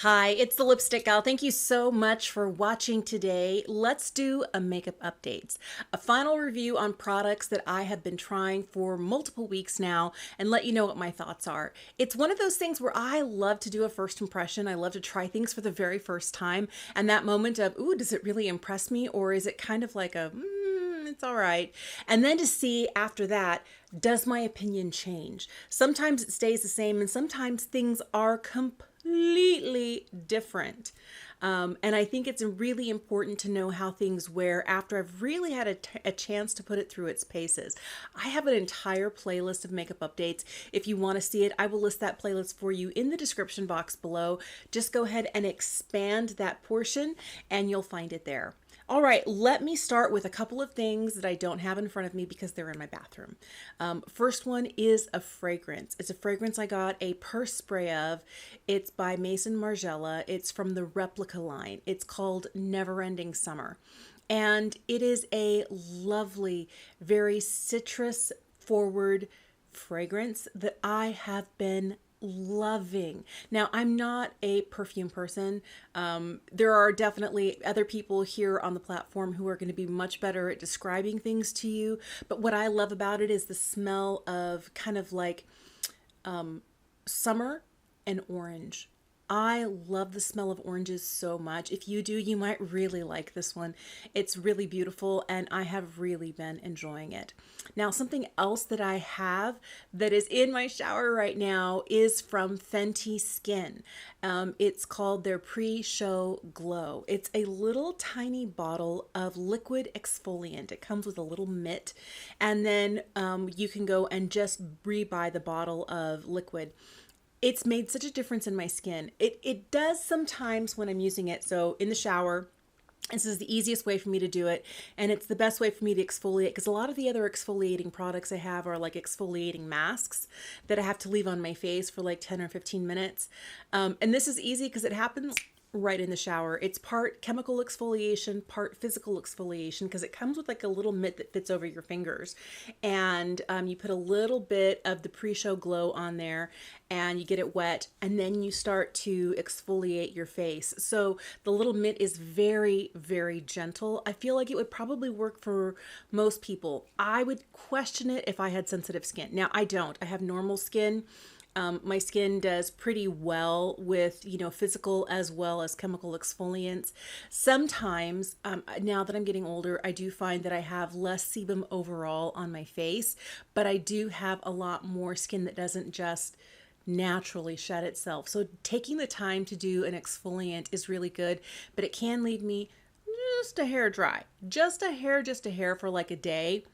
Hi, it's the Lipstick Gal. Thank you so much for watching today. Let's do a makeup updates, a final review on products that I have been trying for multiple weeks now and let you know what my thoughts are. It's one of those things where I love to do a first impression. I love to try things for the very first time. And that moment of, ooh, does it really impress me? Or is it kind of like a, it's all right. And then to see after that, does my opinion change? Sometimes it stays the same and sometimes things are completely different. And I think it's really important to know how things wear after I've really had a chance to put it through its paces. I have an entire playlist of makeup updates. If you want to see it, I will list that playlist for you in the description box below. Just go ahead and expand that portion and you'll find it there. All right, let me start with a couple of things that I don't have in front of me because they're in my bathroom. First one is a fragrance. It's a fragrance I got a purse spray of. It's by Maison Margiela. It's from the Replica line. It's called Never Ending Summer. And it is a lovely, very citrus forward fragrance that I have been loving. Now, I'm not a perfume person. There are definitely other people here on the platform who are going to be much better at describing things to you. But what I love about it is the smell of kind of like summer and orange. I love the smell of oranges so much. If you do, you might really like this one. It's really beautiful and I have really been enjoying it. Now, something else that I have that is in my shower right now is from Fenty Skin. It's called their Pre-Show Glow. It's a little tiny bottle of liquid exfoliant. It comes with a little mitt and then you can go and just re-buy the bottle of liquid. It's made such a difference in my skin. It does sometimes when I'm using it. So in the shower, this is the easiest way for me to do it. And it's the best way for me to exfoliate because a lot of the other exfoliating products I have are like exfoliating masks that I have to leave on my face for like 10 or 15 minutes. And this is easy because it happens right in the shower. It's part chemical exfoliation, part physical exfoliation because it comes with like a little mitt that fits over your fingers. And you put a little bit of the Pre-Show Glow on there and you get it wet and then you start to exfoliate your face. So the little mitt is very, very gentle. I feel like it would probably work for most people. I would question it if I had sensitive skin. Now I don't. I have normal skin. My skin does pretty well with, physical as well as chemical exfoliants. Sometimes, now that I'm getting older, I do find that I have less sebum overall on my face, but I do have a lot more skin that doesn't just naturally shed itself. So taking the time to do an exfoliant is really good, but it can leave me just a hair dry, just a hair for like a day.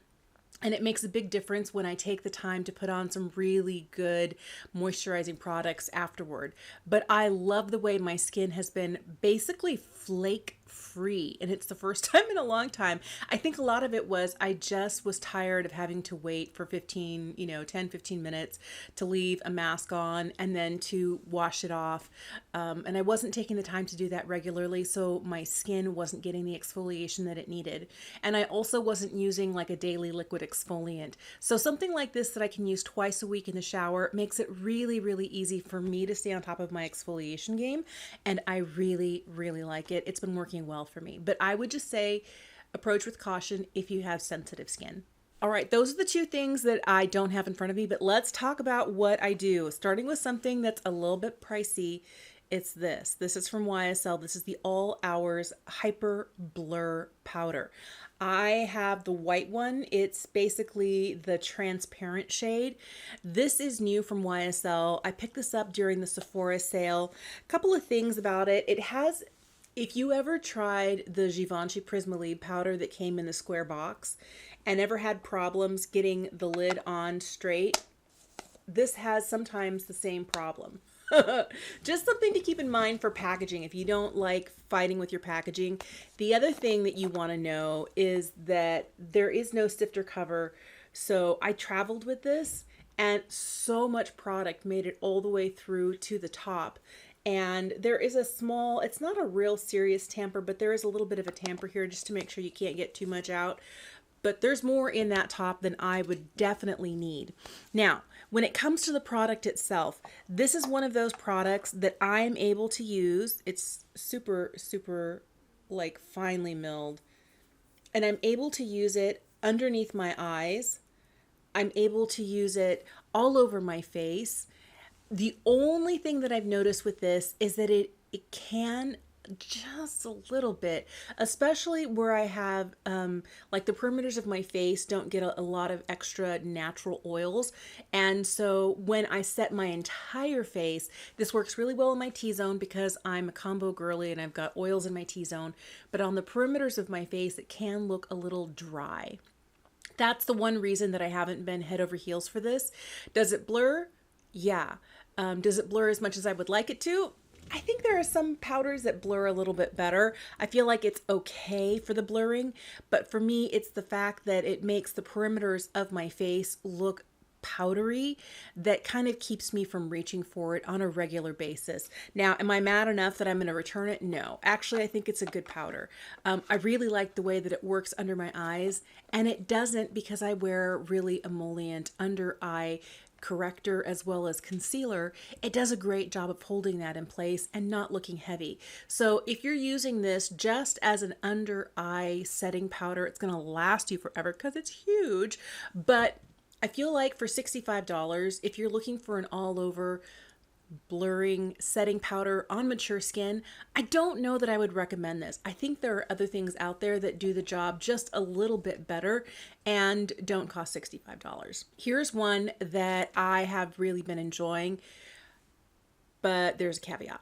And it makes a big difference when I take the time to put on some really good moisturizing products afterward. But I love the way my skin has been basically flake free. And it's the first time in a long time. I think a lot of it was I just was tired of having to wait for 10, 15 minutes to leave a mask on and then to wash it off. And I wasn't taking the time to do that regularly. So my skin wasn't getting the exfoliation that it needed. And I also wasn't using like a daily liquid exfoliant. So something like this that I can use twice a week in the shower makes it really, really easy for me to stay on top of my exfoliation game. And I really, really like it. It's been working well for me. But I would just say approach with caution if you have sensitive skin. All right, those are the two things that I don't have in front of me, but let's talk about what I do. Starting with something that's a little bit pricey. It's this. This is from YSL. This is the All Hours Hyper Blur Powder. I have the white one. It's basically the transparent shade. This is new from YSL. I picked this up during the Sephora sale. A couple of things about it. It has, if you ever tried the Givenchy Prismaline powder that came in the square box and ever had problems getting the lid on straight, this has sometimes the same problem. Just something to keep in mind for packaging if you don't like fighting with your packaging. The other thing that you want to know is that there is no sifter cover. So I traveled with this and so much product made it all the way through to the top. And there is a small, it's not a real serious tamper, but there is a little bit of a tamper here just to make sure you can't get too much out. But there's more in that top than I would definitely need. Now, When it comes to the product itself, this is one of those products that I'm able to use. It's super, super like finely milled, and I'm able to use it underneath my eyes. I'm able to use it all over my face. The only thing that I've noticed with this is that it can just a little bit, especially where I have like the perimeters of my face don't get a lot of extra natural oils. And so when I set my entire face, this works really well in my T-zone because I'm a combo girly and I've got oils in my T-zone. But on the perimeters of my face, it can look a little dry. That's the one reason that I haven't been head over heels for this. Does it blur? Yeah. Does it blur as much as I would like it to? I think there are some powders that blur a little bit better. I feel like it's okay for the blurring, but for me, it's the fact that it makes the perimeters of my face look powdery that kind of keeps me from reaching for it on a regular basis. Now, am I mad enough that I'm going to return it? No. Actually, I think it's a good powder. I really like the way that it works under my eyes, and it doesn't because I wear really emollient under eye corrector as well as concealer. It does a great job of holding that in place and not looking heavy. So if you're using this just as an under eye setting powder, it's going to last you forever because it's huge. But I feel like for $65, if you're looking for an all over blurring setting powder on mature skin, I don't know that I would recommend this. I think there are other things out there that do the job just a little bit better and don't cost $65. Here's one that I have really been enjoying, but there's a caveat.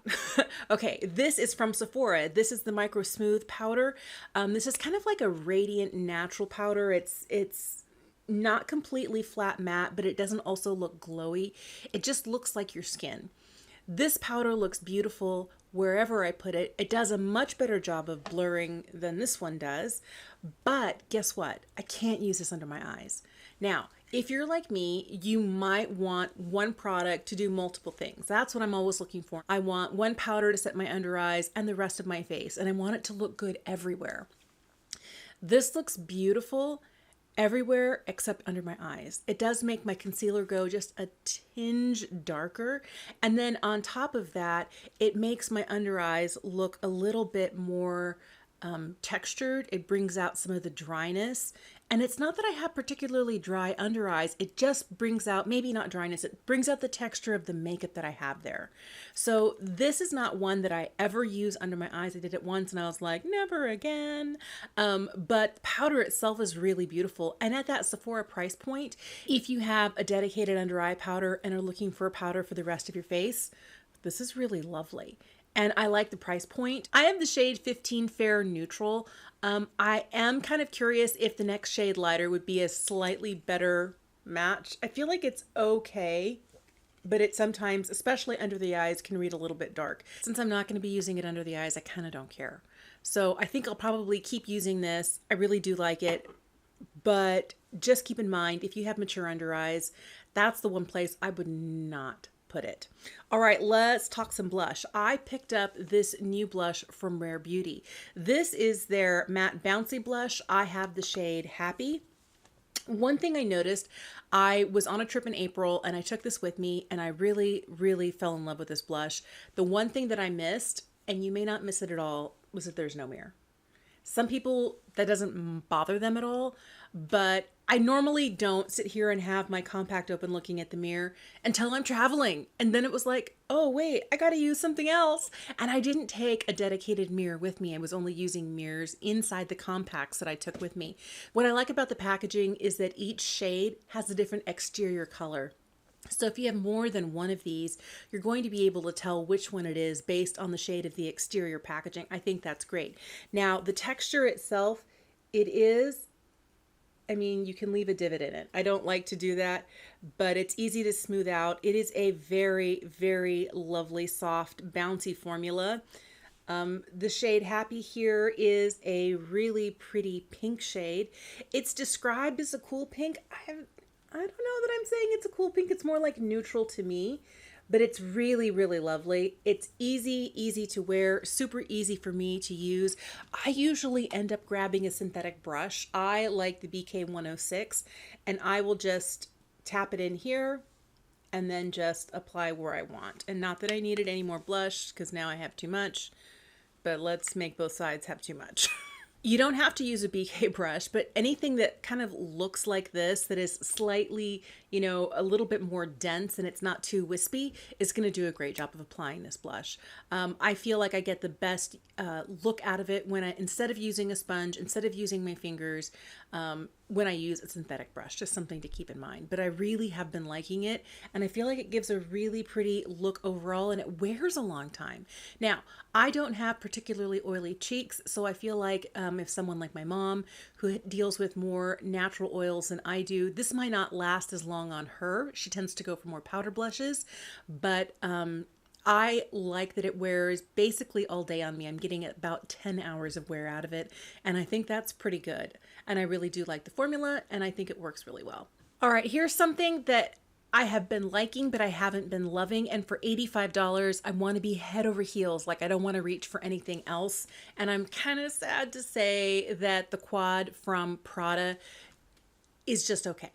Okay, this is from Sephora. This is the Micro Smooth powder. This is kind of like a radiant natural powder. It's not completely flat matte, but it doesn't also look glowy. It just looks like your skin. This powder looks beautiful wherever I put it. It does a much better job of blurring than this one does, but guess what? I can't use this under my eyes. Now, if you're like me, you might want one product to do multiple things. That's what I'm always looking for. I want one powder to set my under eyes and the rest of my face, and I want it to look good everywhere. This looks beautiful everywhere except under my eyes. It does make my concealer go just a tinge darker. And then on top of that, it makes my under eyes look a little bit more textured. It brings out some of the dryness. And it's not that I have particularly dry under eyes. It just brings out, maybe not dryness, it brings out the texture of the makeup that I have there. So this is not one that I ever use under my eyes. I did it once and I was like, never again. But powder itself is really beautiful. And at that Sephora price point, if you have a dedicated under eye powder and are looking for a powder for the rest of your face, this is really lovely. And I like the price point. I have the shade 15 Fair Neutral. I am kind of curious if the next shade lighter would be a slightly better match. I feel like it's okay, but it sometimes, especially under the eyes, can read a little bit dark. Since I'm not going to be using it under the eyes, I kind of don't care. So I think I'll probably keep using this. I really do like it. But just keep in mind, if you have mature under eyes, that's the one place I would not put it. All right, let's talk some blush. I picked up this new blush from Rare Beauty. This is their matte bouncy blush. I have the shade Happy. One thing I noticed, I was on a trip in April and I took this with me and I really, really fell in love with this blush. The one thing that I missed, and you may not miss it at all, was that there's no mirror. Some people, that doesn't bother them at all, but I normally don't sit here and have my compact open looking at the mirror until I'm traveling. And then it was like, oh wait, I gotta use something else. And I didn't take a dedicated mirror with me. I was only using mirrors inside the compacts that I took with me. What I like about the packaging is that each shade has a different exterior color. So if you have more than one of these, you're going to be able to tell which one it is based on the shade of the exterior packaging. I think that's great. Now, the texture itself, it is, I mean, you can leave a divot in it. I don't like to do that, but it's easy to smooth out. It is a very, very lovely, soft, bouncy formula. The shade Happy here is a really pretty pink shade. It's described as a cool pink. I don't know that I'm saying it's a cool pink. It's more like neutral to me, but it's really, really lovely. It's easy to wear, super easy for me to use. I usually end up grabbing a synthetic brush. I like the BK 106 and I will just tap it in here and then just apply where I want. And not that I needed any more blush because now I have too much, but let's make both sides have too much. You don't have to use a BK brush, but anything that kind of looks like this, that is slightly, you know, a little bit more dense and it's not too wispy, is going to do a great job of applying this blush. I feel like I get the best look out of it when instead of using a sponge, instead of using my fingers, when I use a synthetic brush, just something to keep in mind. But I really have been liking it, and I feel like it gives a really pretty look overall, and it wears a long time. Now, I don't have particularly oily cheeks, so I feel like if someone like my mom, who deals with more natural oils than I do, this might not last as long on her. She tends to go for more powder blushes, but I like that it wears basically all day on me. I'm getting about 10 hours of wear out of it, and I think that's pretty good. And I really do like the formula, and I think it works really well. All right, here's something that I have been liking, but I haven't been loving. And for $85, I want to be head over heels. Like, I don't want to reach for anything else. And I'm kind of sad to say that the quad from Prada is just okay.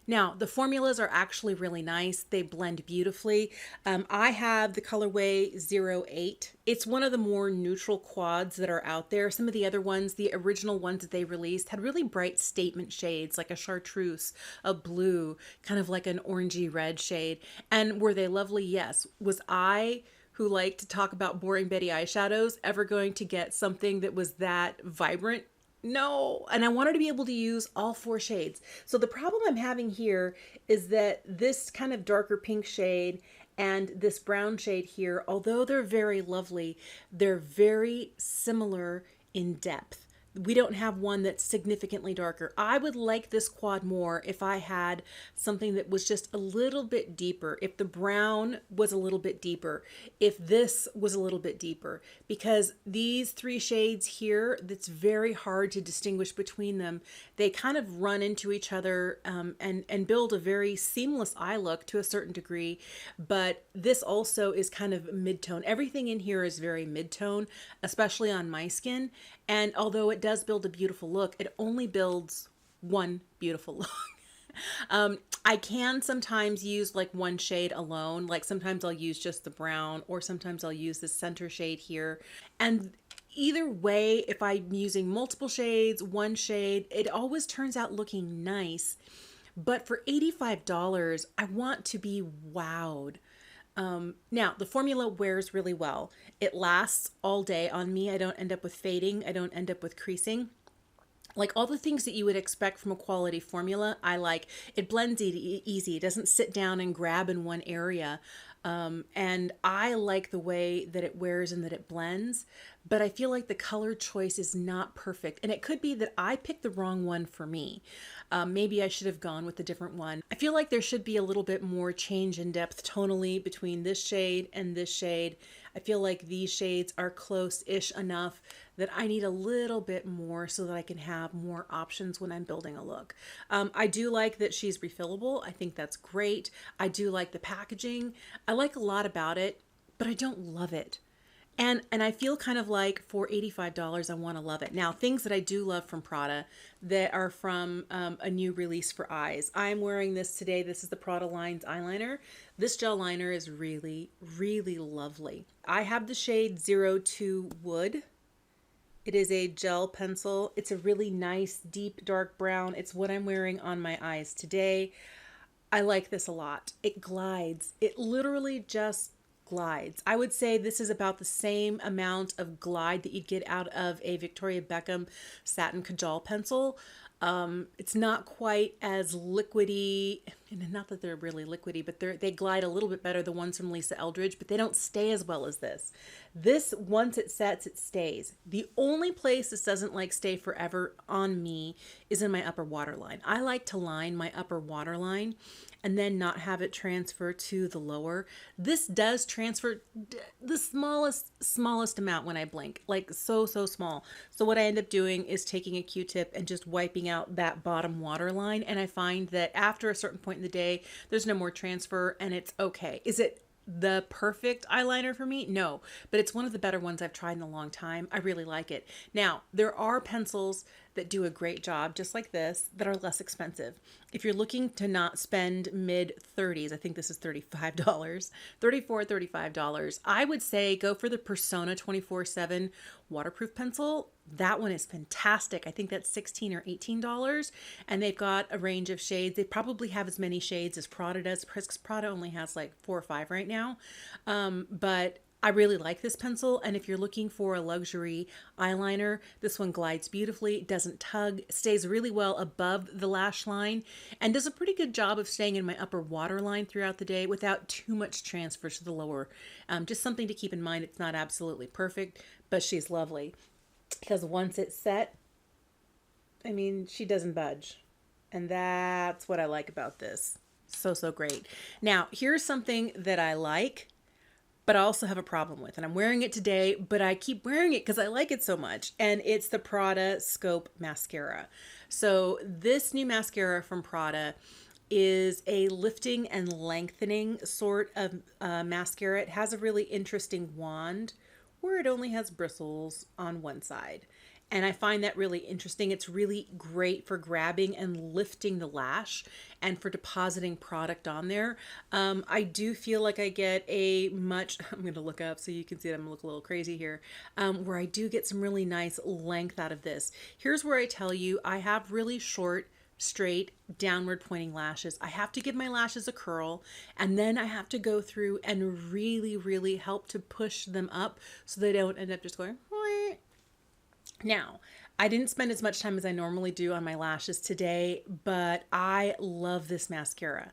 Now, the formulas are actually really nice. They blend beautifully. I have the colorway 08. It's one of the more neutral quads that are out there. Some of the other ones, the original ones that they released, had really bright statement shades, like a chartreuse, a blue, kind of like an orangey red shade. And were they lovely? Yes. Was I, who like to talk about boring Betty eyeshadows, ever going to get something that was that vibrant? No. And I wanted to be able to use all 4 shades. So the problem I'm having here is that this kind of darker pink shade and this brown shade here, although they're very lovely, they're very similar in depth. We don't have one that's significantly darker. I would like this quad more if I had something that was just a little bit deeper, if the brown was a little bit deeper, if this was a little bit deeper, because these 3 shades here, that's very hard to distinguish between them. They kind of run into each other and build a very seamless eye look to a certain degree, but this also is kind of mid-tone. Everything in here is very mid-tone, especially on my skin. And although it does build a beautiful look, it only builds one beautiful look. I can sometimes use like one shade alone. Like sometimes I'll use just the brown, or sometimes I'll use the center shade here. And either way, if I'm using multiple shades, one shade, it always turns out looking nice. But for $85, I want to be wowed. Now, the formula wears really well. It lasts all day on me. I don't end up with fading. I don't end up with creasing. Like all the things that you would expect from a quality formula, I like. It blends easy. It doesn't sit down and grab in one area. And I like the way that it wears and that it blends, but I feel like the color choice is not perfect. And it could be that I picked the wrong one for me. Maybe I should have gone with a different one. I feel like there should be a little bit more change in depth tonally between this shade and this shade. I feel like these shades are close-ish enough that I need a little bit more so that I can have more options when I'm building a look. I do like that she's refillable. I think that's great. I do like the packaging. I like a lot about it, but I don't love it. And I feel kind of like for $85, I want to love it. Now, things that I do love from Prada that are from a new release for eyes. I'm wearing this today. This is the Prada Lines eyeliner. This gel liner is really, really lovely. I have the shade 02 Wood. It is a gel pencil. It's a really nice, deep, dark brown. It's what I'm wearing on my eyes today. I like this a lot. It glides. It literally just glides. I would say this is about the same amount of glide that you'd get out of a Victoria Beckham satin kajal pencil. It's not quite as liquidy, and not that they're really liquidy, but they glide a little bit better, the ones from Lisa Eldridge, but they don't stay as well as this. This, once it sets, it stays. The only place this doesn't like stay forever on me is in my upper waterline. I like to line my upper waterline and then not have it transfer to the lower. This does transfer the smallest amount when I blink, like so small. So what I end up doing is taking a Q-tip and just wiping out that bottom waterline, and I find that after a certain point in the day, there's no more transfer and it's okay. Is it the perfect eyeliner for me? No, but it's one of the better ones I've tried in a long time. I really like it. Now, there are pencils that do a great job, just like this, that are less expensive. If you're looking to not spend mid 30s, I think this is $35, $35. I would say go for the Persona 24/7 waterproof pencil. That one is fantastic. I think that's $16 or $18. And they've got a range of shades. They probably have as many shades as Prada does, because Prada only has like 4 or 5 right now. But I really like this pencil, and if you're looking for a luxury eyeliner, this one glides beautifully, doesn't tug, stays really well above the lash line, and does a pretty good job of staying in my upper waterline throughout the day without too much transfer to the lower. Just something to keep in mind. It's not absolutely perfect, but she's lovely, because once it's set, I mean, she doesn't budge, and that's what I like about this. So, so great. Now, here's something that I like, but I also have a problem with, and I'm wearing it today, but I keep wearing it because I like it so much, and it's the Prada Scope Mascara. So this new mascara from Prada is a lifting and lengthening sort of mascara. It has a really interesting wand where it only has bristles on one side. And I find that really interesting. It's really great for grabbing and lifting the lash and for depositing product on there. I do feel like I get a much, I'm going to look up so you can see it. I'm going to look a little crazy here, where I do get some really nice length out of this. Here's where I tell you I have really short, straight, downward pointing lashes. I have to give my lashes a curl, and then I have to go through and really, really help to push them up so they don't end up just going, wah. Now, I didn't spend as much time as I normally do on my lashes today, but I love this mascara.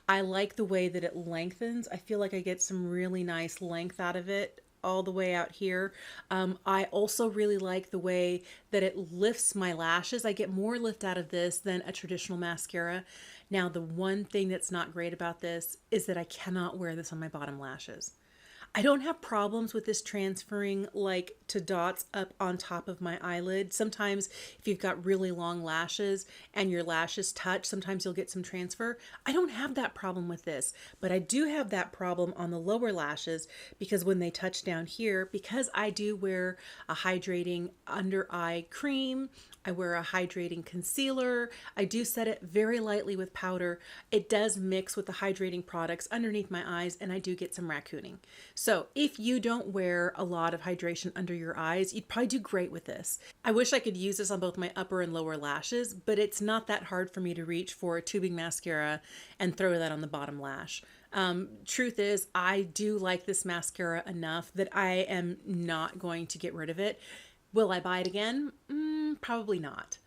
I like the way that it lengthens. I feel like I get some really nice length out of it all the way out here. I also really like the way that it lifts my lashes. I get more lift out of this than a traditional mascara. Now, the one thing that's not great about this is that I cannot wear this on my bottom lashes. I don't have problems with this transferring like to dots up on top of my eyelid. Sometimes if you've got really long lashes and your lashes touch, sometimes you'll get some transfer. I don't have that problem with this, but I do have that problem on the lower lashes because when they touch down here, because I do wear a hydrating under eye cream, I wear a hydrating concealer. I do set it very lightly with powder. It does mix with the hydrating products underneath my eyes, and I do get some raccooning. So if you don't wear a lot of hydration under your eyes, you'd probably do great with this. I wish I could use this on both my upper and lower lashes, but it's not that hard for me to reach for a tubing mascara and throw that on the bottom lash. Truth is, I do like this mascara enough that I am not going to get rid of it. Will I buy it again? Probably not.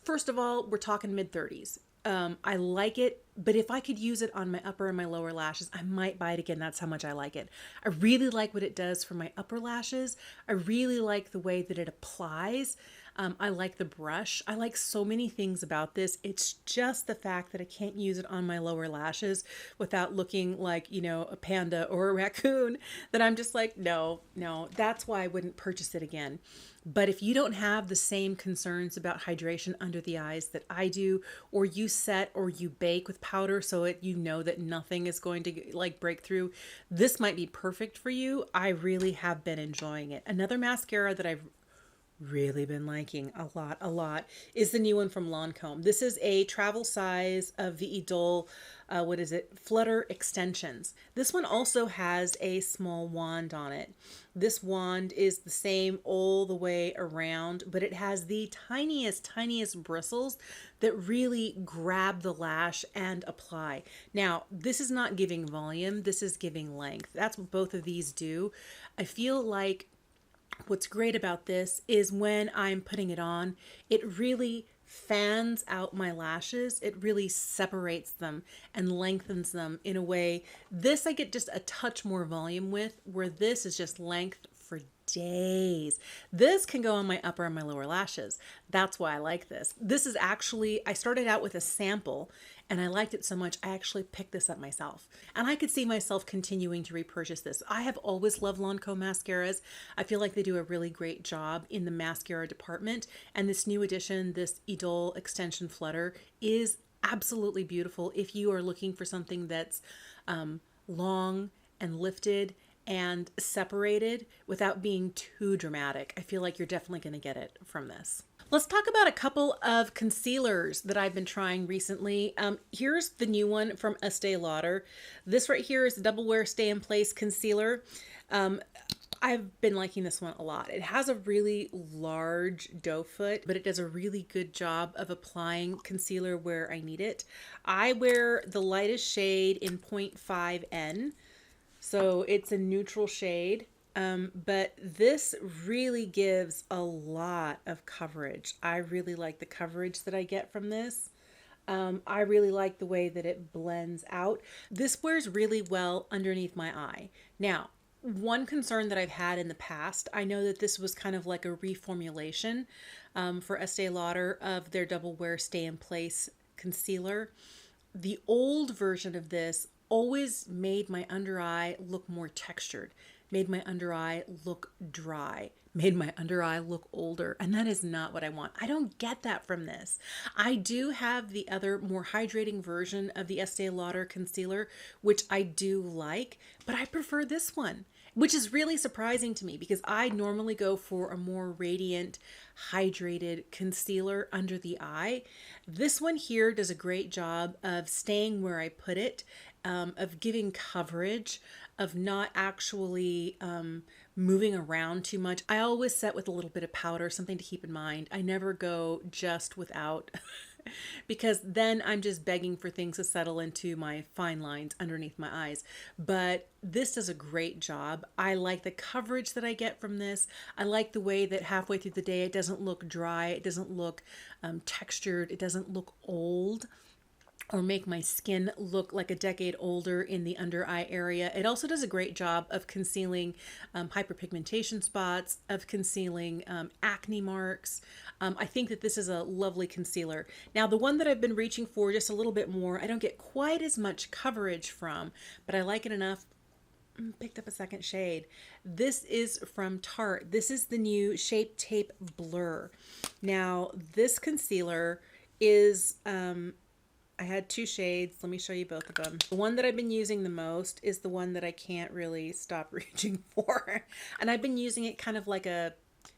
First of all, we're talking mid 30s. I like it, but if I could use it on my upper and my lower lashes, I might buy it again. That's how much I like it. I really like what it does for my upper lashes. I really like the way that it applies. I like the brush. I like so many things about this. It's just the fact that I can't use it on my lower lashes without looking like, you know, a panda or a raccoon, that I'm just like, no, that's why I wouldn't purchase it again. But if you don't have the same concerns about hydration under the eyes that I do, or you set or you bake with powder so you know that nothing is going to like break through, this might be perfect for you. I really have been enjoying it. Another mascara that I've really been liking a lot is the new one from Lancome. This is a travel size of the Idol, Flutter Extensions. This one also has a small wand on it. This wand is the same all the way around, but it has the tiniest bristles that really grab the lash and apply. Now, this is not giving volume, this is giving length. That's what both of these do. I feel like what's great about this is when I'm putting it on, it really fans out my lashes. It really separates them and lengthens them in a way. This I get just a touch more volume with, where this is just length for days. This can go on my upper and my lower lashes. That's why I like this. This is actually, I started out with a sample and I liked it so much, I actually picked this up myself. And I could see myself continuing to repurchase this. I have always loved Lancome mascaras. I feel like they do a really great job in the mascara department. And this new edition, this Idol Extension Flutter, is absolutely beautiful if you are looking for something that's long and lifted and separated without being too dramatic. I feel like you're definitely going to get it from this. Let's talk about a couple of concealers that I've been trying recently. Here's the new one from Estee Lauder. This right here is the Double Wear Stay in Place Concealer. Um, I've been liking this one a lot. It has a really large doe foot, but it does a really good job of applying concealer where I need it. I wear the lightest shade in 0.5N, so it's a neutral shade. But this really gives a lot of coverage. I really like the coverage that I get from this. I really like the way that it blends out. This wears really well underneath my eye. Now, one concern that I've had in the past, I know that this was kind of like a reformulation for Estee Lauder of their Double Wear Stay in Place concealer. The old version of this always made my under eye look more textured, made my under eye look dry, made my under eye look older. And that is not what I want. I don't get that from this. I do have the other more hydrating version of the Estee Lauder concealer, which I do like, but I prefer this one, which is really surprising to me because I normally go for a more radiant, hydrated concealer under the eye. This one here does a great job of staying where I put it, of giving coverage, of not actually moving around too much. I always set with a little bit of powder, something to keep in mind. I never go just without because then I'm just begging for things to settle into my fine lines underneath my eyes. But this does a great job. I like the coverage that I get from this. I like the way that halfway through the day it doesn't look dry, it doesn't look textured, it doesn't look old or make my skin look like a decade older in the under eye area. It also does a great job of concealing hyperpigmentation spots, of concealing acne marks. I think that this is a lovely concealer. Now, the one that I've been reaching for just a little bit more, I don't get quite as much coverage from, but I like it enough. Picked up a second shade. This is from Tarte. This is the new Shape Tape Blur. Now, this concealer is I had two shades. Let me show you both of them. The one that I've been using the most is the one that I can't really stop reaching for. And I've been using it kind of like a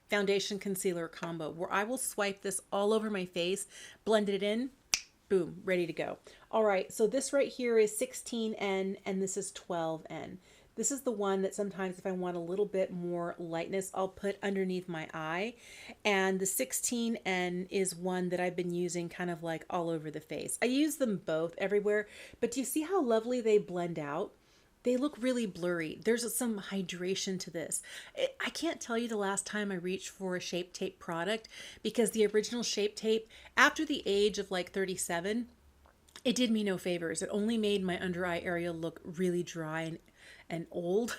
foundation concealer combo where I will swipe this all over my face, blend it in, boom, ready to go. All right, so this right here is 16N and this is 12N. This is the one that sometimes if I want a little bit more lightness, I'll put underneath my eye. And the 16N is one that I've been using kind of like all over the face. I use them both everywhere, but do you see how lovely they blend out? They look really blurry. There's some hydration to this. I can't tell you the last time I reached for a Shape Tape product because the original Shape Tape, after the age of like 37, it did me no favors. It only made my under eye area look really dry and old.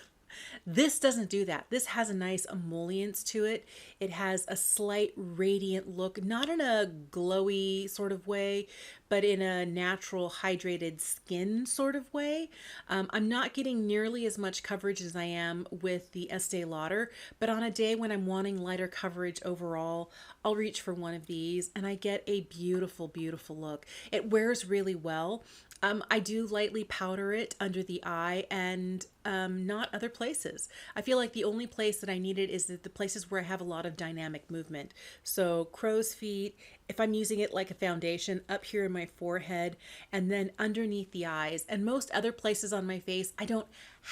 This doesn't do that. This has a nice emollients to it. It has a slight radiant look, not in a glowy sort of way, but in a natural hydrated skin sort of way. I'm not getting nearly as much coverage as I am with the Estee Lauder, but on a day when I'm wanting lighter coverage overall, I'll reach for one of these and I get a beautiful, beautiful look. It wears really well. I do lightly powder it under the eye and not other places. I feel like the only place that I need it is the places where I have a lot of dynamic movement. So crow's feet, if I'm using it like a foundation, up here in my forehead and then underneath the eyes. And most other places on my face, I don't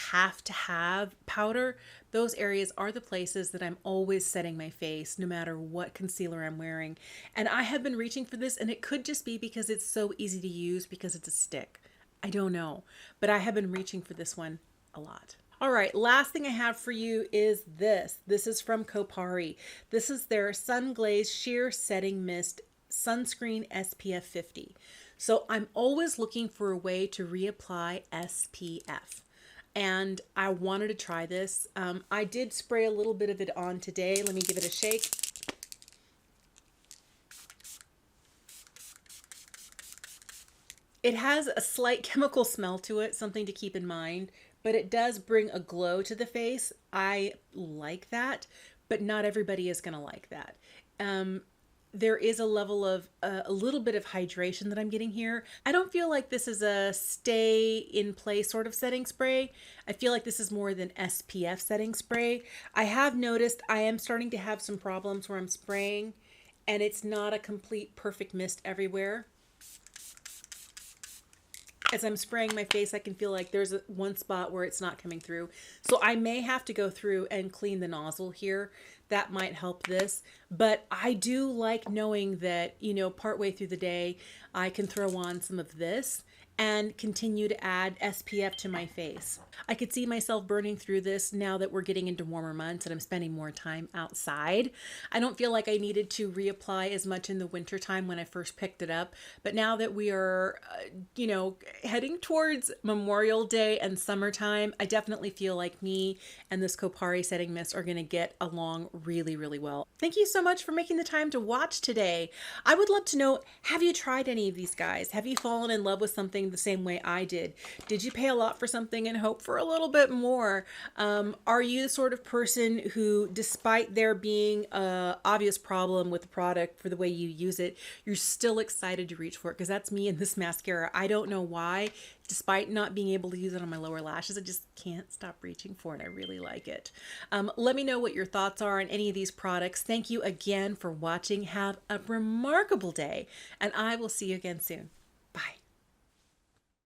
have to have powder. Those areas are the places that I'm always setting my face no matter what concealer I'm wearing. And I have been reaching for this, and it could just be because it's so easy to use because it's a stick. I don't know, but I have been reaching for this one a lot. All right, last thing I have for you is this. This is from Kopari. This is their Sun Glaze Sheer Setting Mist Sunscreen SPF 50. So I'm always looking for a way to reapply SPF. And I wanted to try this. I did spray a little bit of it on today. Let me give it a shake. It has a slight chemical smell to it, something to keep in mind, but it does bring a glow to the face. I like that, but not everybody is going to like that. There is a level of a little bit of hydration that I'm getting here. I don't feel like this is a stay in place sort of setting spray. I feel like this is more than SPF setting spray. I have noticed I am starting to have some problems where I'm spraying and it's not a complete perfect mist everywhere. As I'm spraying my face, I can feel like there's one spot where it's not coming through. So I may have to go through and clean the nozzle here. That might help this. But I do like knowing that, you know, partway through the day, I can throw on some of this and continue to add SPF to my face. I could see myself burning through this now that we're getting into warmer months and I'm spending more time outside. I don't feel like I needed to reapply as much in the winter time when I first picked it up, but now that we are, you know, heading towards Memorial Day and summertime, I definitely feel like me and this Kopari setting mist are going to get along really, really well. Thank you so much for making the time to watch today. I would love to know, have you tried any of these guys? Have you fallen in love with something the same way I did? Did you pay a lot for something and hope for a little bit more? Are you the sort of person who, despite there being a obvious problem with the product for the way you use it, you're still excited to reach for it? Because that's me in this mascara. I don't know why. Despite not being able to use it on my lower lashes, I just can't stop reaching for it. I really like it. Let me know what your thoughts are on any of these products. Thank you again for watching. Have a remarkable day, and I will see you again soon.